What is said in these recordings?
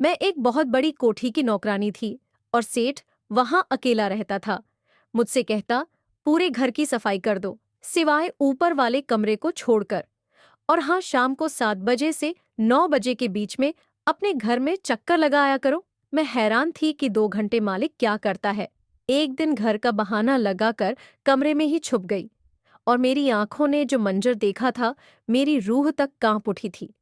मैं एक बहुत बड़ी कोठी की नौकरानी थी और सेठ वहां अकेला रहता था। मुझसे कहता, पूरे घर की सफाई कर दो, सिवाय ऊपर वाले कमरे को छोड़कर। और हाँ, शाम को 7 बजे से 9 बजे के बीच में अपने घर में चक्कर लगा आया करो। मैं हैरान थी कि 2 घंटे मालिक क्या करता है। एक दिन घर का बहाना लगाकर कमरे में ही छुप गई और मेरी आंखों ने जो मंजर देखा था, मेरी रूह तक कांप उठी थी।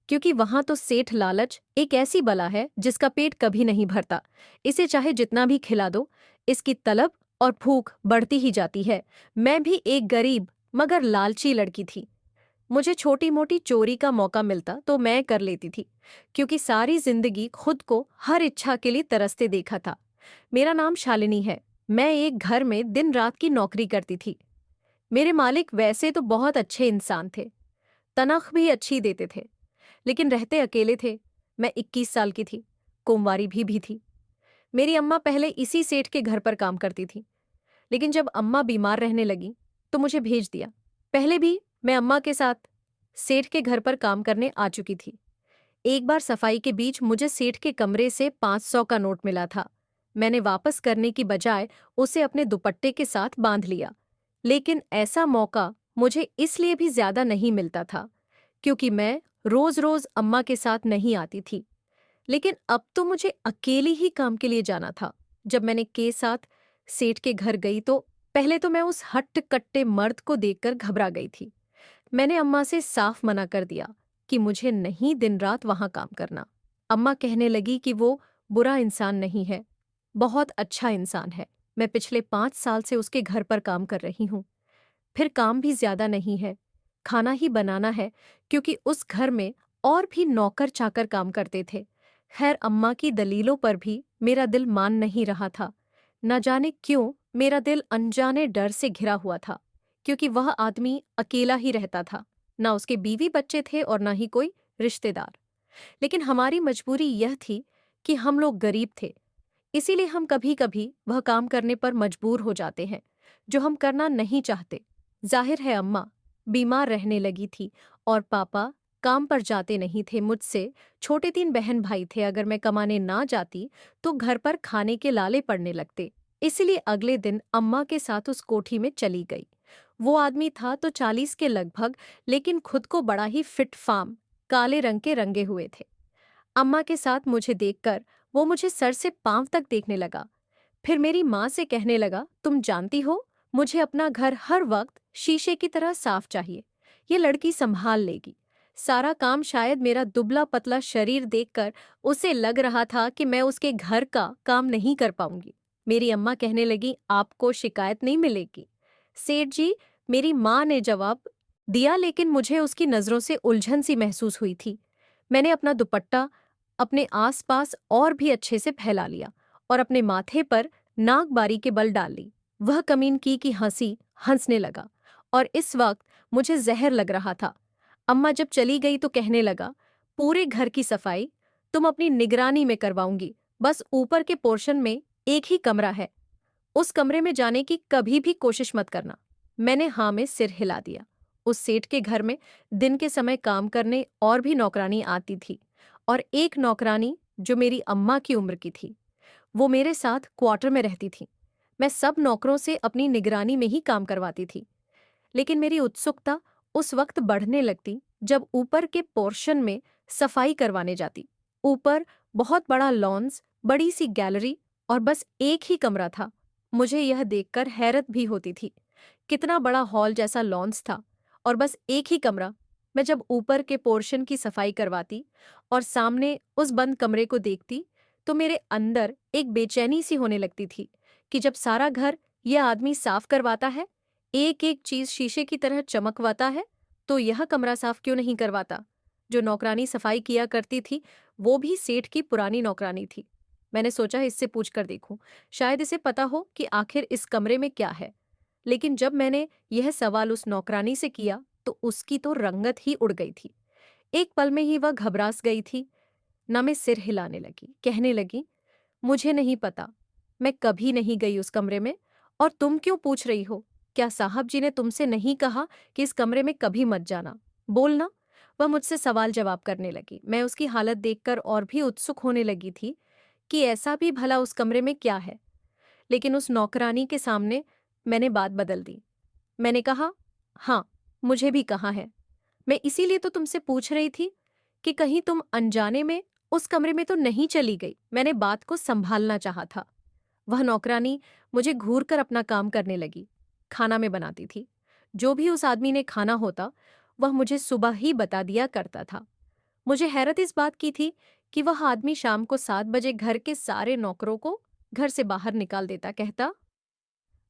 क्योंकि वहां तो सेठ लालच एक ऐसी बला है जिसका पेट कभी नहीं भरता। इसे चाहे जितना भी खिला दो, इसकी तलब और भूख बढ़ती ही जाती है। मैं भी एक गरीब मगर लालची लड़की थी। मुझे छोटी मोटी चोरी का मौका मिलता तो मैं कर लेती थी, क्योंकि सारी जिंदगी खुद को हर इच्छा के लिए तरसते देखा था। मेरा नाम शालिनी है। मैं एक घर में दिन रात की नौकरी करती थी। मेरे मालिक वैसे तो बहुत अच्छे इंसान थे, तनख्वाह भी अच्छी देते थे, लेकिन रहते अकेले थे। मैं 21 साल की थी, कुंवारी भी थी। मेरी अम्मा पहले इसी सेठ के घर पर काम करती थी, लेकिन जब अम्मा बीमार रहने लगी तो मुझे भेज दिया। पहले भी मैं अम्मा के साथ सेठ के घर पर काम करने आ चुकी थी। एक बार सफाई के बीच मुझे सेठ के कमरे से 500 का नोट मिला था। मैंने वापस करने की बजाय उसे अपने दुपट्टे के साथ बांध लिया। लेकिन ऐसा मौका मुझे इसलिए भी ज्यादा नहीं मिलता था, क्योंकि मैं रोज रोज अम्मा के साथ नहीं आती थी। लेकिन अब तो मुझे अकेली ही काम के लिए जाना था। जब मैंने के साथ सेठ के घर गई तो पहले तो मैं उस हट्ट कट्टे मर्द को देखकर घबरा गई थी। मैंने अम्मा से साफ मना कर दिया कि मुझे नहीं दिन रात वहां काम करना। अम्मा कहने लगी कि वो बुरा इंसान नहीं है, बहुत अच्छा इंसान है। मैं पिछले 5 साल से उसके घर पर काम कर रही हूँ। फिर काम भी ज्यादा नहीं है, खाना ही बनाना है, क्योंकि उस घर में और भी नौकर चाकर काम करते थे। खैर, अम्मा की दलीलों पर भी मेरा दिल मान नहीं रहा था। न जाने क्यों मेरा दिल अनजाने डर से घिरा हुआ था, क्योंकि वह आदमी अकेला ही रहता था। न उसके बीवी बच्चे थे और न ही कोई रिश्तेदार। लेकिन हमारी मजबूरी यह थी कि हम लोग गरीब थे, इसीलिए हम कभी कभी वह काम करने पर मजबूर हो जाते हैं जो हम करना नहीं चाहते। जाहिर है अम्मा बीमार रहने लगी थी और पापा काम पर जाते नहीं थे। मुझसे छोटे 3 बहन भाई थे। अगर मैं कमाने ना जाती तो घर पर खाने के लाले पड़ने लगते। इसलिए अगले दिन अम्मा के साथ उस कोठी में चली गई। वो आदमी था तो 40 के लगभग, लेकिन खुद को बड़ा ही फिट फार्म, काले रंग के रंगे हुए थे। अम्मा के साथ मुझे देखकर वो मुझे सर से पांव तक देखने लगा। फिर मेरी माँ से कहने लगा, तुम जानती हो, मुझे अपना घर हर वक्त शीशे की तरह साफ चाहिए। ये लड़की संभाल लेगी सारा काम। शायद मेरा दुबला पतला शरीर देखकर उसे लग रहा था कि मैं उसके घर का काम नहीं कर पाऊंगी। मेरी अम्मा कहने लगी, आपको शिकायत नहीं मिलेगी सेठ जी। मेरी माँ ने जवाब दिया, लेकिन मुझे उसकी नजरों से उलझन सी महसूस हुई थी। मैंने अपना दुपट्टा अपने आसपास और भी अच्छे से फैला लिया और अपने माथे पर नाक बारी के बल डाल ली। वह कमीन की हंसी हंसने लगा और इस वक्त मुझे जहर लग रहा था। अम्मा जब चली गई तो कहने लगा, पूरे घर की सफाई तुम अपनी निगरानी में करवाऊंगी। बस ऊपर के पोर्शन में एक ही कमरा है, उस कमरे में जाने की कभी भी कोशिश मत करना। मैंने हाँ में सिर हिला दिया। उस सेठ के घर में दिन के समय काम करने और भी नौकरानी आती थी, और एक नौकरानी जो मेरी अम्मा की उम्र की थी, वो मेरे साथ क्वार्टर में रहती थी। मैं सब नौकरों से अपनी निगरानी में ही काम करवाती थी। लेकिन मेरी उत्सुकता उस वक्त बढ़ने लगती जब ऊपर के पोर्शन में सफाई करवाने जाती। ऊपर बहुत बड़ा लॉन्स, बड़ी सी गैलरी और बस एक ही कमरा था। मुझे यह देखकर हैरत भी होती थी, कितना बड़ा हॉल जैसा लॉन्स था और बस एक ही कमरा। मैं जब ऊपर के पोर्शन की सफाई करवाती और सामने उस बंद कमरे को देखती तो मेरे अंदर एक बेचैनी सी होने लगती थी कि जब सारा घर यह आदमी साफ करवाता है, एक एक चीज शीशे की तरह चमकवाता है, तो यह कमरा साफ क्यों नहीं करवाता। जो नौकरानी सफाई किया करती थी वो भी सेठ की पुरानी नौकरानी थी। मैंने सोचा इससे पूछ कर देखूं, शायद इसे पता हो कि आखिर इस कमरे में क्या है। लेकिन जब मैंने यह सवाल उस नौकरानी से किया तो उसकी तो रंगत ही उड़ गई थी। एक पल में ही वह घबरास गई थी। न मैं सिर हिलाने लगी, कहने लगी, मुझे नहीं पता, मैं कभी नहीं गई उस कमरे में। और तुम क्यों पूछ रही हो? क्या साहब जी ने तुमसे नहीं कहा कि इस कमरे में कभी मत जाना? बोलना। वह मुझसे सवाल जवाब करने लगी। मैं उसकी हालत देखकर और भी उत्सुक होने लगी थी कि ऐसा भी भला उस कमरे में क्या है। लेकिन उस नौकरानी के सामने मैंने बात बदल दी। मैंने कहा, हाँ, मुझे भी कहाँ है। मैं इसीलिए तो तुमसे पूछ रही थी कि कहीं तुम अनजाने में उस कमरे में तो नहीं चली गई। मैंने बात को संभालना चाहा था। वह नौकरानी मुझे घूर कर अपना काम करने लगी। खाना में बनाती थी। जो भी उस आदमी ने खाना होता वह मुझे सुबह ही बता दिया करता था। मुझे हैरत इस बात की थी कि वह आदमी शाम को 7 बजे घर के सारे नौकरों को घर से बाहर निकाल देता, कहता,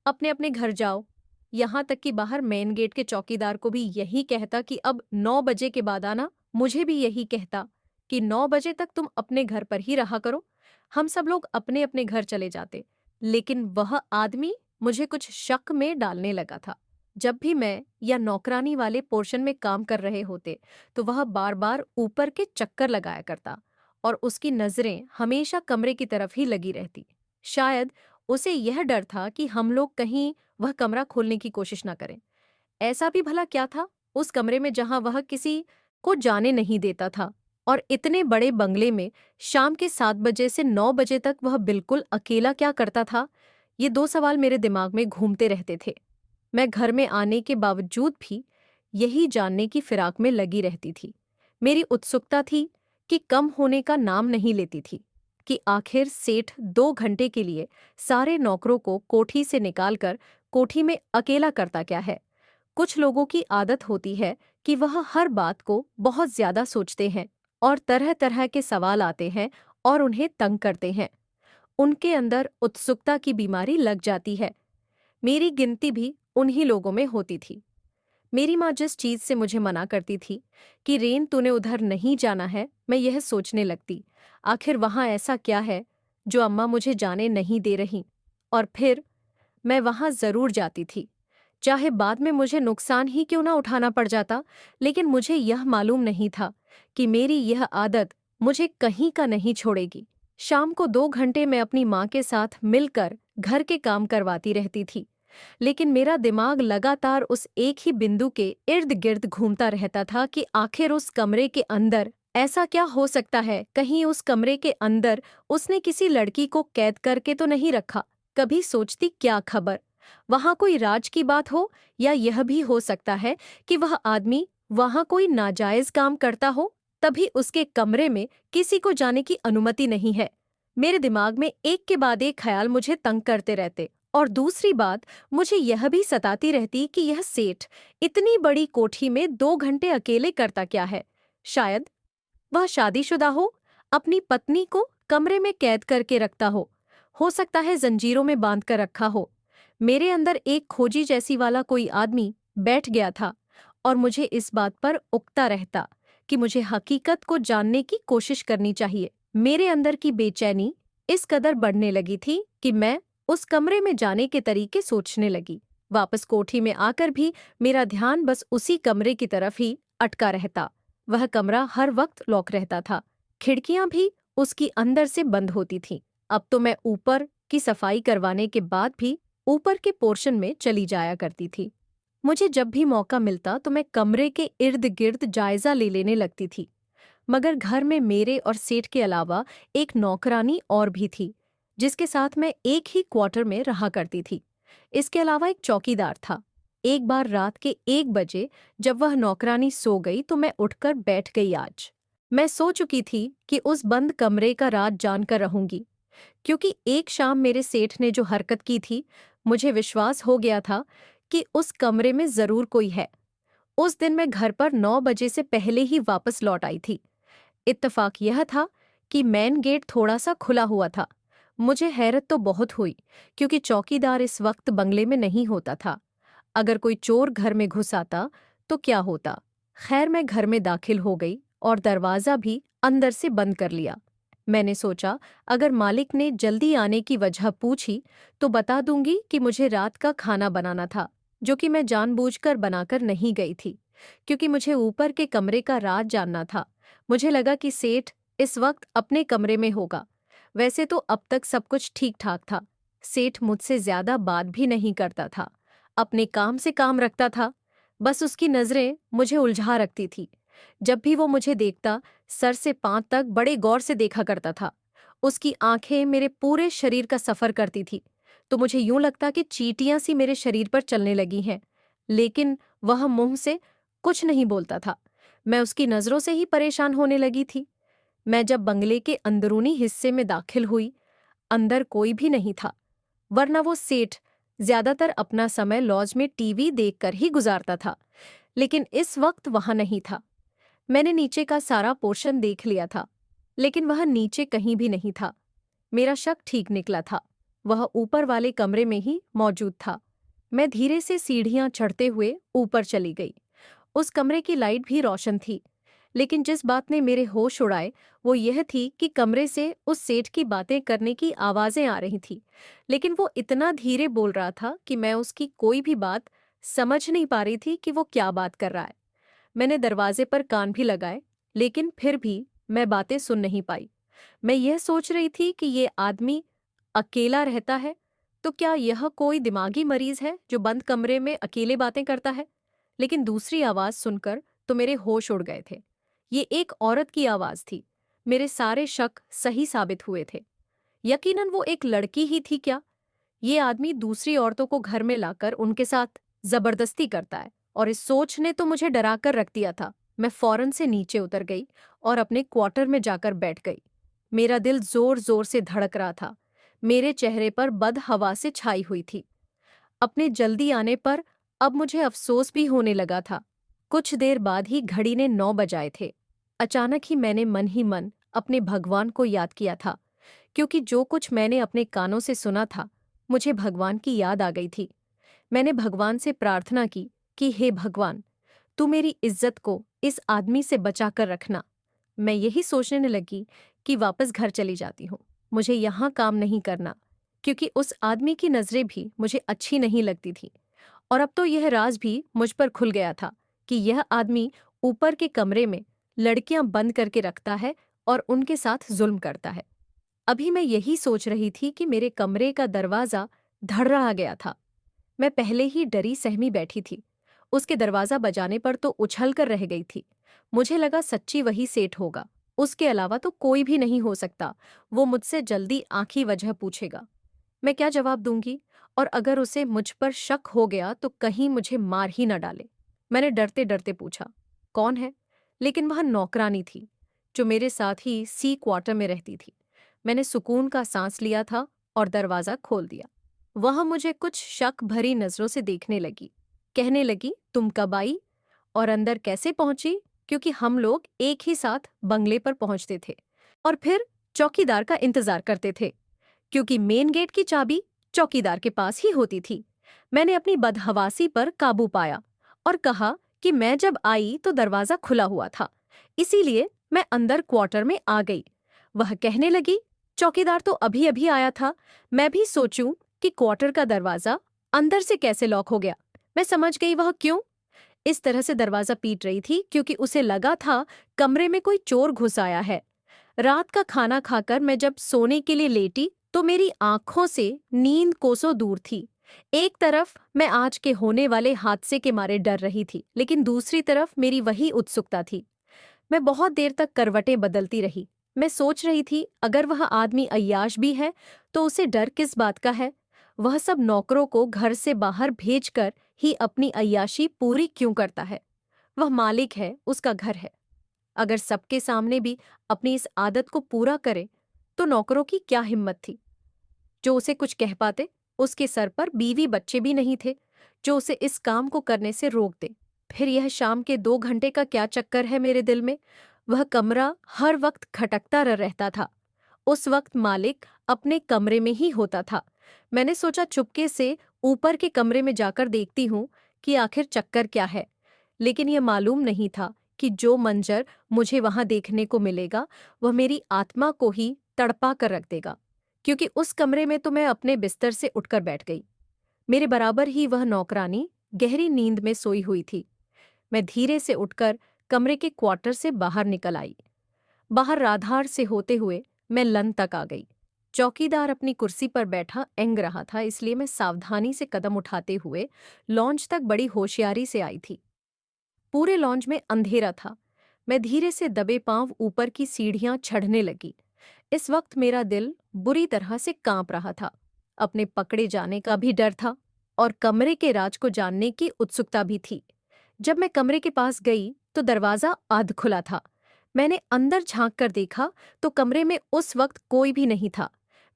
अपने अपने घर जाओ। यहाँ तक कि बाहर मेन गेट के चौकीदार को भी यही कहता कि अब 9 बजे के बाद आना। मुझे भी यही कहता कि 9 बजे तक तुम अपने घर पर ही रहा करो। हम सब लोग अपने अपने घर चले जाते। लेकिन वह आदमी मुझे कुछ शक में डालने लगा था। जब भी मैं या नौकरानी वाले पोर्शन में काम कर रहे होते तो वह बार बार ऊपर के चक्कर लगाया करता और उसकी नजरें हमेशा कमरे की तरफ ही लगी रहती। शायद उसे यह डर था कि हम लोग कहीं वह कमरा खोलने की कोशिश न करें। ऐसा भी भला क्या था उस कमरे में जहां वह किसी को जाने नहीं देता था, और इतने बड़े बंगले में शाम के 7 बजे से 9 बजे तक वह बिल्कुल अकेला क्या करता था? ये दो सवाल मेरे दिमाग में घूमते रहते थे। मैं घर में आने के बावजूद भी यही जानने की फिराक में लगी रहती थी। मेरी उत्सुकता थी कि कम होने का नाम नहीं लेती थी कि आखिर सेठ 2 घंटे के लिए सारे नौकरों को कोठी से निकालकर कोठी में अकेला करता क्या है। कुछ लोगों की आदत होती है कि वह हर बात को बहुत ज्यादा सोचते हैं और तरह तरह के सवाल आते हैं और उन्हें तंग करते हैं। उनके अंदर उत्सुकता की बीमारी लग जाती है। मेरी गिनती भी उन्हीं लोगों में होती थी। मेरी माँ जिस चीज से मुझे मना करती थी कि रेन तूने उधर नहीं जाना है, मैं यह सोचने लगती, आखिर वहां ऐसा क्या है जो अम्मा मुझे जाने नहीं दे रही। और फिर मैं वहां जरूर जाती थी, चाहे बाद में मुझे नुकसान ही क्यों ना उठाना पड़ जाता। लेकिन मुझे यह मालूम नहीं था कि मेरी यह आदत मुझे कहीं का नहीं छोड़ेगी। शाम को 2 घंटे मैं अपनी माँ के साथ मिलकर घर के काम करवाती रहती थी, लेकिन मेरा दिमाग लगातार उस एक ही बिंदु के इर्द गिर्द घूमता रहता था कि आखिर उस कमरे के अंदर ऐसा क्या हो सकता है। कहीं उस कमरे के अंदर उसने किसी लड़की को कैद करके तो नहीं रखा। कभी सोचती, क्या खबर, वहां कोई राज की बात हो, या यह भी हो सकता है कि वह आदमी वहां कोई नाजायज काम करता हो, तभी उसके कमरे में किसी को जाने की अनुमति नहीं है। मेरे दिमाग में एक के बाद एक ख्याल मुझे तंग करते रहते। और दूसरी बात मुझे यह भी सताती रहती कि यह सेठ इतनी बड़ी कोठी में 2 घंटे अकेले करता क्या है। शायद वह शादीशुदा हो, अपनी पत्नी को कमरे में कैद करके रखता हो सकता है जंजीरों में बांध कर रखा हो। मेरे अंदर एक खोजी जैसी वाला कोई आदमी बैठ गया था और मुझे इस बात पर उकता रहता कि मुझे हकीकत को जानने की कोशिश करनी चाहिए। मेरे अंदर की बेचैनी इस कदर बढ़ने लगी थी कि मैं उस कमरे में जाने के तरीके सोचने लगी। वापस कोठी में आकर भी मेरा ध्यान बस उसी कमरे की तरफ ही अटका रहता। वह कमरा हर वक्त लॉक रहता था, खिड़कियां भी उसकी अंदर से बंद होती थीं। अब तो मैं ऊपर की सफाई करवाने के बाद भी ऊपर के पोर्शन में चली जाया करती थी। मुझे जब भी मौका मिलता तो मैं कमरे के इर्द गिर्द जायजा ले लेने लगती थी। मगर घर में मेरे और सेठ के अलावा एक नौकरानी और भी थी, जिसके साथ मैं एक ही क्वार्टर में रहा करती थी। इसके अलावा एक चौकीदार था। एक बार रात के 1 बजे जब वह नौकरानी सो गई तो मैं उठकर बैठ गई। आज मैं सो चुकी थी कि उस बंद कमरे का राज जानकर रहूंगी, क्योंकि एक शाम मेरे सेठ ने जो हरकत की थी, मुझे विश्वास हो गया था कि उस कमरे में जरूर कोई है। उस दिन मैं घर पर 9 बजे से पहले ही वापस लौट आई थी। इत्तेफाक यह था कि मेन गेट थोड़ा सा खुला हुआ था। मुझे हैरत तो बहुत हुई, क्योंकि चौकीदार इस वक्त बंगले में नहीं होता था। अगर कोई चोर घर में घुस आता तो क्या होता। खैर, मैं घर में दाखिल हो गई और दरवाज़ा भी अंदर से बंद कर लिया। मैंने सोचा, अगर मालिक ने जल्दी आने की वजह पूछी तो बता दूंगी कि मुझे रात का खाना बनाना था, जो कि मैं जानबूझकर बनाकर नहीं गई थी, क्योंकि मुझे ऊपर के कमरे का राज जानना था। मुझे लगा कि सेठ इस वक्त अपने कमरे में होगा। वैसे तो अब तक सब कुछ ठीक ठाक था। सेठ मुझसे ज्यादा बात भी नहीं करता था, अपने काम से काम रखता था। बस उसकी नजरें मुझे उलझा रखती थी। जब भी वो मुझे देखता, सर से पांव तक बड़े गौर से देखा करता था। उसकी आंखें मेरे पूरे शरीर का सफर करती थी, तो मुझे यूं लगता कि चींटियां सी मेरे शरीर पर चलने लगी हैं। लेकिन वह मुंह से कुछ नहीं बोलता था। मैं उसकी नजरों से ही परेशान होने लगी थी। मैं जब बंगले के अंदरूनी हिस्से में दाखिल हुई, अंदर कोई भी नहीं था, वरना वो सेठ ज्यादातर अपना समय लॉज में टीवी देखकर ही गुजारता था। लेकिन इस वक्त वहां नहीं था। मैंने नीचे का सारा पोर्शन देख लिया था, लेकिन वह नीचे कहीं भी नहीं था। मेरा शक ठीक निकला था। वह ऊपर वाले कमरे में ही मौजूद था। मैं धीरे से सीढ़ियां चढ़ते हुए ऊपर चली गई। उस कमरे की लाइट भी रोशन थी, लेकिन जिस बात ने मेरे होश उड़ाए वो यह थी कि कमरे से उस सेठ की बातें करने की आवाजें आ रही थी, लेकिन वो इतना धीरे बोल रहा था कि मैं उसकी कोई भी बात समझ नहीं पा रही थी कि वो क्या बात कर रहा है। मैंने दरवाजे पर कान भी लगाए, लेकिन फिर भी मैं बातें सुन नहीं पाई। मैं यह सोच रही थी कि ये आदमी अकेला रहता है, तो क्या यह कोई दिमागी मरीज है जो बंद कमरे में अकेले बातें करता है? लेकिन दूसरी आवाज सुनकर तो मेरे होश उड़ गए थे। ये एक औरत की आवाज थी। मेरे सारे शक सही साबित हुए थे। यकीनन वो एक लड़की ही थी क्या? ये आदमी दूसरी औरतों को घर में लाकर उनके साथ जबरदस्ती करता है, और इस सोच ने तो मुझे डरा कर रख दिया था। मैं फौरन से नीचे उतर गई और अपने क्वार्टर में जाकर बैठ गई। मेरा दिल जोर जोर से धड़क रहा था। मेरे चेहरे पर बदहवा से छाई हुई थी। अपने जल्दी आने पर अब मुझे अफसोस भी होने लगा था। कुछ देर बाद ही घड़ी ने 9 बजाए थे। अचानक ही मन अपने भगवान को याद किया था, क्योंकि जो कुछ मैंने अपने कानों से सुना था, मुझे भगवान की याद आ गई थी। मैंने भगवान से प्रार्थना की कि हे भगवान, तू मेरी इज्जत को इस आदमी से बचा कर रखना। मैं यही सोचने लगी कि वापस घर चली जाती हूँ। मुझे यहाँ काम नहीं करना, क्योंकि उस आदमी की नजरें भी मुझे अच्छी नहीं लगती थी। और अब तो यह राज भी मुझ पर खुल गया था कि यह आदमी ऊपर के कमरे में लड़कियां बंद करके रखता है और उनके साथ जुल्म करता है। अभी मैं यही सोच रही थी कि मेरे कमरे का दरवाजा धड़धड़ा गया था। मैं पहले ही डरी सहमी बैठी थी। उसके दरवाजा बजाने पर तो उछल कर रह गई थी। मुझे लगा सच्ची वही सेठ होगा। उसके अलावा तो कोई भी नहीं हो सकता। वो मुझसे जल्दी आंखी वजह पूछेगा। मैं क्या जवाब दूंगी? और अगर उसे मुझ पर शक हो गया तो कहीं मुझे मार ही न डाले। मैंने डरते डरते पूछा, कौन है? लेकिन वह नौकरानी थी, जो मेरे साथ ही सी क्वार्टर में रहती थी। मैंने सुकून का सांस लिया था और दरवाजा खोल दिया। वह मुझे कुछ शक भरी नजरों से देखने लगी। कहने लगी, तुम कब आई और अंदर कैसे पहुंची? क्योंकि हम लोग एक ही साथ बंगले पर पहुंचते थे और फिर चौकीदार का इंतजार करते थे, क्योंकि मेन गेट की चाबी चौकीदार के पास ही होती थी। मैंने अपनी बदहवासी पर काबू पाया और कहा कि मैं जब आई तो दरवाजा खुला हुआ था, इसीलिए मैं अंदर क्वार्टर में आ गई। वह कहने लगी, चौकीदार तो अभी अभी आया था। मैं भी सोचूं कि क्वार्टर का दरवाजा अंदर से कैसे लॉक हो गया। मैं समझ गई वह क्यों इस तरह से दरवाजा पीट रही थी, क्योंकि उसे लगा था कमरे में कोई चोर घुस आया है। रात का खाना खाकर मैं जब सोने के लिए लेटी तो मेरी आंखों से नींद कोसों दूर थी। एक तरफ मैं आज के होने वाले हादसे के मारे डर रही थी, लेकिन दूसरी तरफ मेरी वही उत्सुकता थी। मैं बहुत देर तक करवटें बदलती रही। मैं सोच रही थी, अगर वह आदमी अय्याश भी है तो उसे डर किस बात का है? वह सब नौकरों को घर से बाहर भेजकर ही अपनी अय्याशी पूरी क्यों करता है? वह मालिक है, उसका घर है। अगर सबके सामने भी अपनी इस आदत को पूरा करे तो नौकरों की क्या हिम्मत थी जो उसे कुछ कह पाते? उसके सर पर बीवी बच्चे भी नहीं थे जो उसे इस काम को करने से रोक दे। फिर यह शाम के 2 घंटे का क्या चक्कर है मेरे दिल में? वह कमरा हर वक्त खटकता रहता था। उस वक्त मालिक अपने कमरे में ही होता था। मैंने सोचा चुपके से ऊपर के कमरे में जाकर देखती हूँ कि आखिर चक्कर क्या है। लेकिन यह मालूम नहीं था कि जो मंजर मुझे वहां देखने को मिलेगा वह मेरी आत्मा को ही तड़पा कर रख देगा, क्योंकि उस कमरे में तो मैं अपने बिस्तर से उठकर बैठ गई। मेरे बराबर ही वह नौकरानी गहरी नींद में सोई हुई थी। मैं धीरे से उठकर कमरे के क्वार्टर से बाहर निकल आई। बाहर राधार से होते हुए मैं लन तक आ गई। चौकीदार अपनी कुर्सी पर बैठा एंग रहा था, इसलिए मैं सावधानी से कदम उठाते हुए लॉन्च तक बड़ी होशियारी से आई थी। पूरे लॉन्च में अंधेरा था। मैं धीरे से दबे पांव ऊपर की सीढ़ियां चढ़ने लगी। इस वक्त मेरा दिल बुरी तरह से कांप रहा था। अपने पकड़े जाने का भी डर था और कमरे के राज को जानने की उत्सुकता भी थी। जब मैं कमरे के पास गई तो दरवाजा आध खुला था। मैंने अंदर झांक कर देखा तो कमरे में उस वक्त कोई भी नहीं था।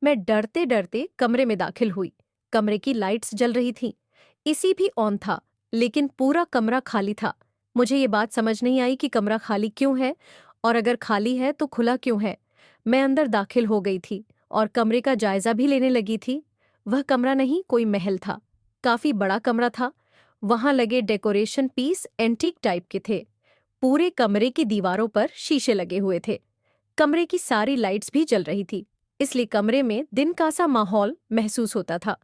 मैं डरते डरते कमरे में दाखिल हुई। कमरे की लाइट्स जल रही थीं। एसी भी ऑन था, लेकिन पूरा कमरा खाली था। मुझे ये बात समझ नहीं आई कि कमरा खाली क्यों है, और अगर खाली है तो खुला क्यों है। मैं अंदर दाखिल हो गई थी और कमरे का जायजा भी लेने लगी थी। वह कमरा नहीं, कोई महल था। काफी बड़ा कमरा था। वहां लगे डेकोरेशन पीस एंटीक टाइप के थे। पूरे कमरे की दीवारों पर शीशे लगे हुए थे। कमरे की सारी लाइट्स भी जल रही थी, इसलिए कमरे में दिन का सा माहौल महसूस होता था।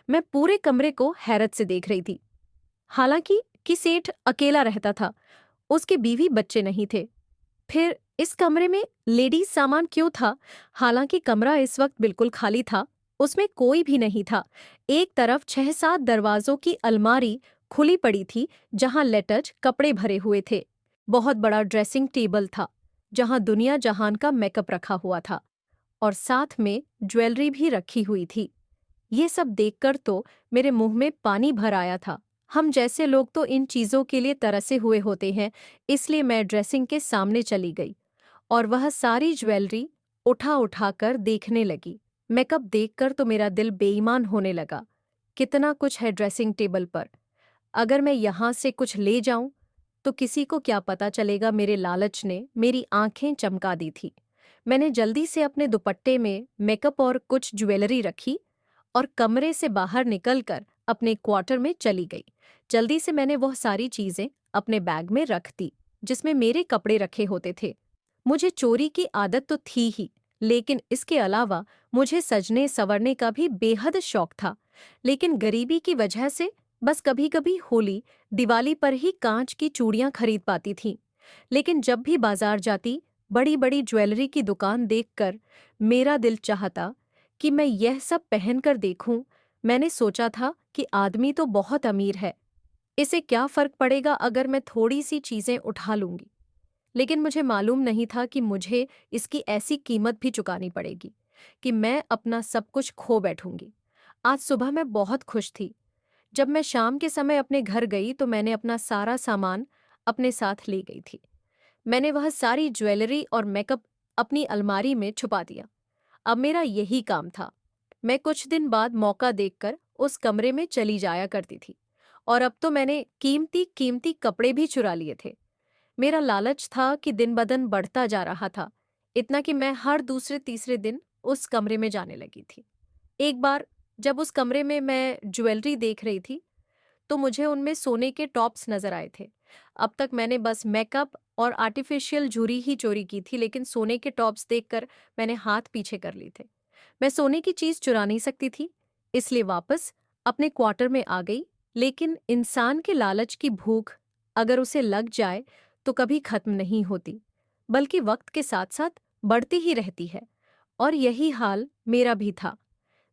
मैं पूरे कमरे को हैरत से देख रही थी। हालांकि कि सेठ अकेला रहता था, उसके बीवी बच्चे नहीं थे। फिर इस कमरे में लेडीज सामान क्यों था? हालांकि कमरा इस वक्त बिल्कुल खाली था, उसमें कोई भी नहीं था। एक तरफ 6-7 दरवाजों की अलमारी खुली पड़ी थी, जहां लेटज कपड़े भरे हुए थे। बहुत बड़ा ड्रेसिंग टेबल था, जहां दुनिया जहान का मेकअप रखा हुआ था, और साथ में ज्वेलरी भी रखी हुई थी। ये सब देखकर तो मेरे मुंह में पानी भर आया था। हम जैसे लोग तो इन चीजों के लिए तरसे हुए होते हैं, इसलिए मैं ड्रेसिंग के सामने चली गई और वह सारी ज्वेलरी उठा उठा कर देखने लगी। मेकअप देखकर तो मेरा दिल बेईमान होने लगा। कितना कुछ है ड्रेसिंग टेबल पर। अगर मैं यहाँ से कुछ ले जाऊं तो किसी को क्या पता चलेगा। मेरे लालच ने मेरी आंखें चमका दी थी। मैंने जल्दी से अपने दुपट्टे में मेकअप और कुछ ज्वेलरी रखी और कमरे से बाहर निकलकर अपने क्वार्टर में चली गई। जल्दी से मैंने वह सारी चीजें अपने बैग में रख दी जिसमें मेरे कपड़े रखे होते थे। मुझे चोरी की आदत तो थी ही, लेकिन इसके अलावा मुझे सजने संवरने का भी बेहद शौक था। लेकिन गरीबी की वजह से बस कभी कभी होली, दिवाली पर ही कांच की चूड़ियां खरीद पाती थीं। लेकिन जब भी बाजार जाती, बड़ी बड़ी ज्वेलरी की दुकान देखकर मेरा दिल चाहता कि मैं यह सब पहनकर देखूं। मैंने सोचा था कि आदमी तो बहुत अमीर है, इसे क्या फर्क पड़ेगा अगर मैं थोड़ी सी चीजें उठा लूंगी। लेकिन मुझे मालूम नहीं था कि मुझे इसकी ऐसी कीमत भी चुकानी पड़ेगी कि मैं अपना सब कुछ खो बैठूंगी। आज सुबह मैं बहुत खुश थी। जब मैं शाम के समय अपने घर गई तो मैंने अपना सारा सामान अपने साथ ले गई थी। मैंने वह सारी ज्वेलरी और मेकअप अपनी अलमारी में छुपा दिया। अब मेरा यही काम था। मैं कुछ दिन बाद मौका देखकर उस कमरे में चली जाया करती थी, और अब तो मैंने कीमती कीमती कपड़े भी चुरा लिए थे। मेरा लालच था कि दिन ब दिन बढ़ता जा रहा था, इतना कि मैं हर दूसरे तीसरे दिन उस कमरे में जाने लगी थी। एक बार जब उस कमरे में मैं ज्वेलरी देख रही थी तो मुझे उनमें सोने के टॉप्स नजर आए थे। अब तक मैंने बस मेकअप और आर्टिफिशियल जूरी ही चोरी की थी, लेकिन सोने के टॉप्स देखकर मैंने हाथ पीछे कर लिए थे। मैं सोने की चीज चुरा नहीं सकती थी, इसलिए वापस अपने क्वार्टर में आ गई। लेकिन इंसान के लालच की भूख अगर उसे लग जाए तो कभी खत्म नहीं होती, बल्कि वक्त के साथ साथ बढ़ती ही रहती है। और यही हाल मेरा भी था।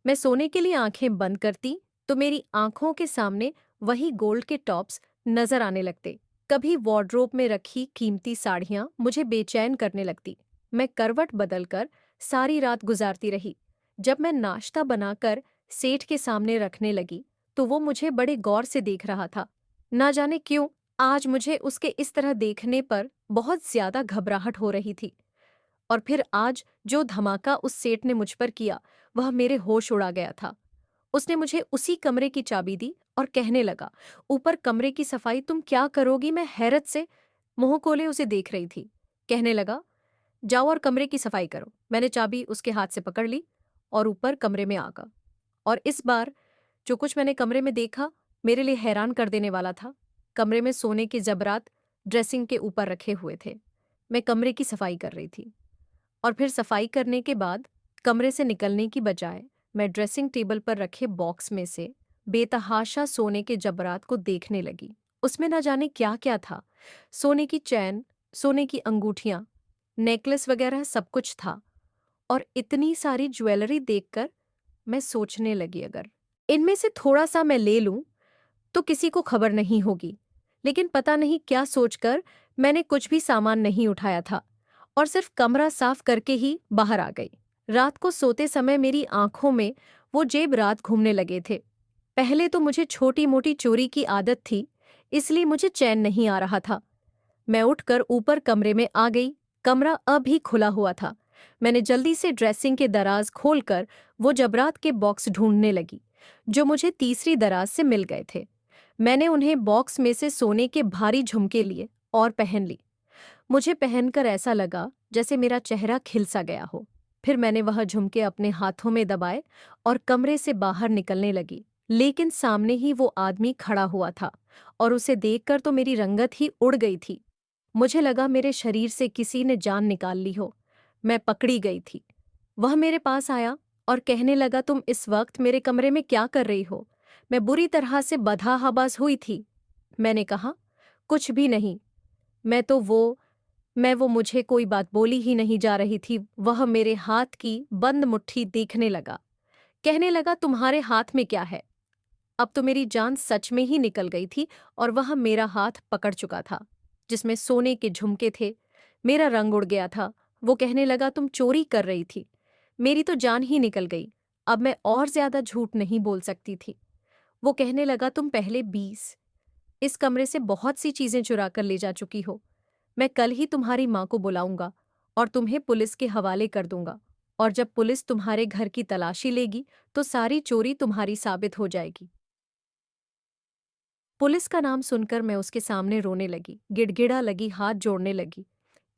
मैं सोने के लिए आंखें बंद करती तो मेरी आंखों के सामने वही गोल्ड के टॉप्स नजर आने लगते। कभी वार्डरोब में रखी कीमती साड़ियां मुझे बेचैन करने लगती। मैं करवट बदलकर सारी रात गुजारती रही। जब मैं नाश्ता बनाकर सेठ के सामने रखने लगी तो वो मुझे बड़े गौर से देख रहा था। ना जाने क्यों आज मुझे उसके इस तरह देखने पर बहुत ज्यादा घबराहट हो रही थी। और फिर आज जो धमाका उस सेठ ने मुझ पर किया, वह मेरे होश उड़ा गया था। उसने मुझे उसी कमरे की चाबी दी और कहने लगा, ऊपर कमरे की सफाई तुम क्या करोगी? मैं हैरत से मुंह खोले उसे देख रही थी। कहने लगा, जाओ और कमरे की सफाई करो। मैंने चाबी उसके हाथ से पकड़ ली और ऊपर कमरे में आ गया। और इस बार जो कुछ मैंने कमरे में देखा मेरे लिए हैरान कर देने वाला था। कमरे में सोने के जबरात ड्रेसिंग के ऊपर रखे हुए थे। मैं कमरे की सफाई कर रही थी, और फिर सफाई करने के बाद कमरे से निकलने की बजाय मैं ड्रेसिंग टेबल पर रखे बॉक्स में से बेतहाशा सोने के जबरात को देखने लगी। उसमें न जाने क्या क्या था। सोने की चैन, सोने की अंगूठियां, नेकलेस वगैरह सब कुछ था। और इतनी सारी ज्वेलरी देखकर मैं सोचने लगी, अगर इनमें से थोड़ा सा मैं ले लूं तो किसी को खबर नहीं होगी, लेकिन पता नहीं क्या सोचकर मैंने कुछ भी सामान नहीं उठाया था और सिर्फ कमरा साफ करके ही बाहर आ गई। रात को सोते समय मेरी आंखों में वो जेब रात घूमने लगे थे। पहले तो मुझे छोटी मोटी चोरी की आदत थी, इसलिए मुझे चैन नहीं आ रहा था। मैं उठकर ऊपर कमरे में आ गई। कमरा अभी खुला हुआ था। मैंने जल्दी से ड्रेसिंग के दराज खोलकर वो जबरात के बॉक्स ढूंढने लगी, जो मुझे तीसरी दराज से मिल गए थे। मैंने उन्हें बॉक्स में से सोने के भारी झुमके लिए और पहन ली। मुझे पहनकर ऐसा लगा जैसे मेरा चेहरा खिल सा गया हो। फिर मैंने वह झुमके अपने हाथों में दबाए और कमरे से बाहर निकलने लगी। लेकिन सामने ही वो आदमी खड़ा हुआ था और उसे देखकर तो मेरी रंगत ही उड़ गई थी। मुझे लगा मेरे शरीर से किसी ने जान निकाल ली हो। मैं पकड़ी गई थी। वह मेरे पास आया और कहने लगा, तुम इस वक्त मेरे कमरे में क्या कर रही हो? मैं बुरी तरह से बदहवास हुई थी। मैंने कहा, कुछ भी नहीं। मैं तो वो मैं वो मुझे कोई बात बोली ही नहीं जा रही थी। वह मेरे हाथ की बंद मुट्ठी देखने लगा। कहने लगा, तुम्हारे हाथ में क्या है? अब तो मेरी जान सच में ही निकल गई थी और वह मेरा हाथ पकड़ चुका था, जिसमें सोने के झुमके थे। मेरा रंग उड़ गया था। वो कहने लगा, तुम चोरी कर रही थी। मेरी तो जान ही निकल गई। अब मैं और ज्यादा झूठ नहीं बोल सकती थी। वो कहने लगा, तुम पहले 20 इस कमरे से बहुत सी चीजें चुरा कर ले जा चुकी हो। मैं कल ही तुम्हारी माँ को बुलाऊंगा और तुम्हें पुलिस के हवाले कर दूंगा। और जब पुलिस तुम्हारे घर की तलाशी लेगी तो सारी चोरी तुम्हारी साबित हो जाएगी। पुलिस का नाम सुनकर मैं उसके सामने रोने लगी, गिड़गिड़ा लगी, हाथ जोड़ने लगी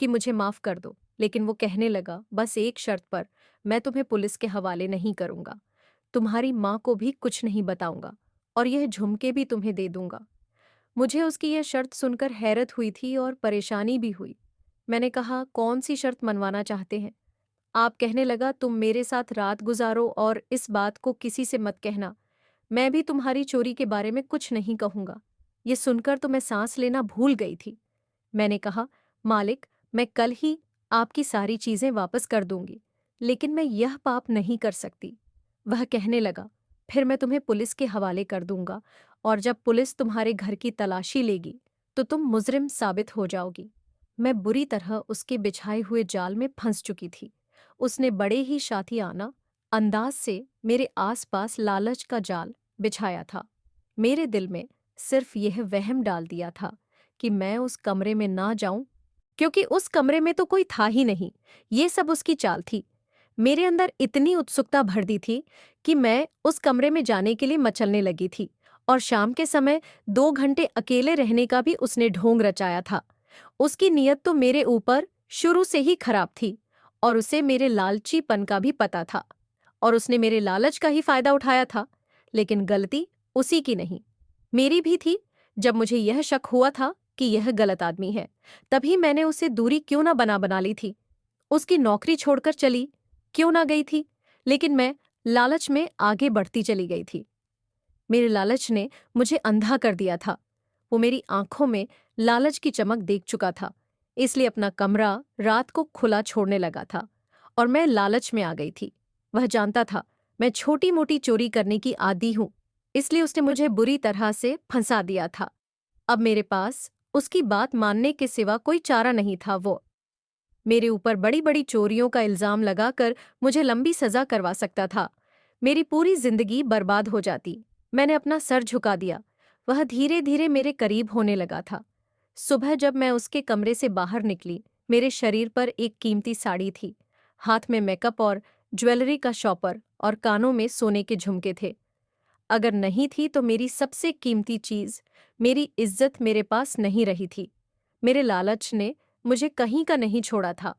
कि मुझे माफ कर दो। लेकिन वो कहने लगा, बस एक शर्त पर, मैं तुम्हें पुलिस के हवाले नहीं करूंगा। तुम्हारी माँ को भी कुछ नहीं बताऊंगा और यह झुमके भी तुम्हें दे दूंगा। मुझे उसकी यह शर्त सुनकर हैरत हुई थी और परेशानी भी हुई। मैंने कहा, कौन सी शर्त मनवाना चाहते हैं आप? कहने लगा, तुम मेरे साथ रात गुजारो और इस बात को किसी से मत कहना। मैं भी तुम्हारी चोरी के बारे में कुछ नहीं कहूंगा। ये सुनकर तो मैं सांस लेना भूल गई थी। मैंने कहा, मालिक, मैं कल ही आपकी सारी चीजें वापस कर दूंगी, लेकिन मैं यह पाप नहीं कर सकती। वह कहने लगा, फिर मैं तुम्हें पुलिस के हवाले कर दूंगा और जब पुलिस तुम्हारे घर की तलाशी लेगी तो तुम मुजरिम साबित हो जाओगी। मैं बुरी तरह उसके बिछाए हुए जाल में फंस चुकी थी। उसने बड़े ही शातियाना अंदाज से मेरे आसपास लालच का जाल बिछाया था। मेरे दिल में सिर्फ यह वहम डाल दिया था कि मैं उस कमरे में ना जाऊं, क्योंकि उस कमरे में तो कोई था ही नहीं। ये सब उसकी चाल थी। मेरे अंदर इतनी उत्सुकता भर दी थी कि मैं उस कमरे में जाने के लिए मचलने लगी थी। और शाम के समय 2 घंटे अकेले रहने का भी उसने ढोंग रचाया था। उसकी नीयत तो मेरे ऊपर शुरू से ही खराब थी और उसे मेरे लालचीपन का भी पता था और उसने मेरे लालच का ही फायदा उठाया था। लेकिन गलती उसी की नहीं, मेरी भी थी। जब मुझे यह शक हुआ था कि यह गलत आदमी है, तभी मैंने उसे दूरी क्यों ना बना बना ली थी। उसकी नौकरी छोड़कर चली क्यों ना गई थी, लेकिन मैं लालच में आगे बढ़ती चली गई थी। मेरे लालच ने मुझे अंधा कर दिया था। वो मेरी आंखों में लालच की चमक देख चुका था, इसलिए अपना कमरा रात को खुला छोड़ने लगा था और मैं लालच में आ गई थी। वह जानता था मैं छोटी मोटी चोरी करने की आदी हूं, इसलिए उसने मुझे बुरी तरह से फंसा दिया था। अब मेरे पास उसकी बात मानने के सिवा कोई चारा नहीं था। वो मेरे ऊपर बड़ी बड़ी चोरियों का इल्जाम लगाकर मुझे लंबी सजा करवा सकता था। मेरी पूरी जिंदगी बर्बाद हो जाती। मैंने अपना सर झुका दिया। वह धीरे धीरे मेरे करीब होने लगा था। सुबह जब मैं उसके कमरे से बाहर निकली, मेरे शरीर पर एक कीमती साड़ी थी, हाथ में मेकअप और ज्वेलरी का शॉपर और कानों में सोने के झुमके थे। अगर नहीं थी तो मेरी सबसे कीमती चीज, मेरी इज्जत मेरे पास नहीं रही थी। मेरे लालच ने मुझे कहीं का नहीं छोड़ा था।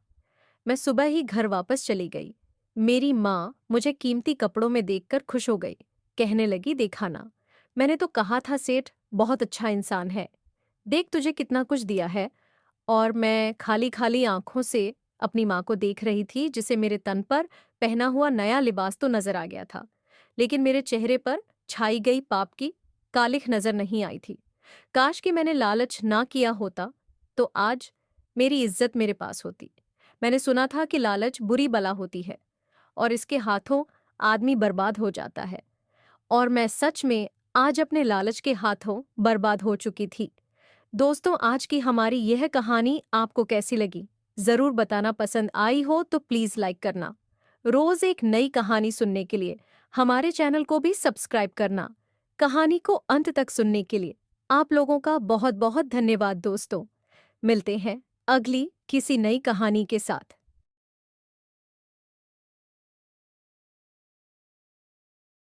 मैं सुबह ही घर वापस चली गई। मेरी माँ मुझे कीमती कपड़ों में देखकर खुश हो गई। कहने लगी, देखा ना, मैंने तो कहा था सेठ बहुत अच्छा इंसान है। देख तुझे कितना कुछ दिया है। और मैं खाली खाली आंखों से अपनी माँ को देख रही थी, जिसे मेरे तन पर पहना हुआ नया लिबास तो नजर आ गया था, लेकिन मेरे चेहरे पर छाई गई पाप की कालिख नजर नहीं आई थी। काश कि मैंने लालच ना किया होता तो आज मेरी इज्जत मेरे पास होती। मैंने सुना था कि लालच बुरी बला होती है और इसके हाथों आदमी बर्बाद हो जाता है, और मैं सच में आज अपने लालच के हाथों बर्बाद हो चुकी थी। दोस्तों, आज की हमारी यह कहानी आपको कैसी लगी? जरूर बताना। पसंद आई हो तो प्लीज लाइक करना। रोज एक नई कहानी सुनने के लिए हमारे चैनल को भी सब्सक्राइब करना। कहानी को अंत तक सुनने के लिए आप लोगों का बहुत बहुत धन्यवाद दोस्तों। मिलते हैं अगली किसी नई कहानी के साथ।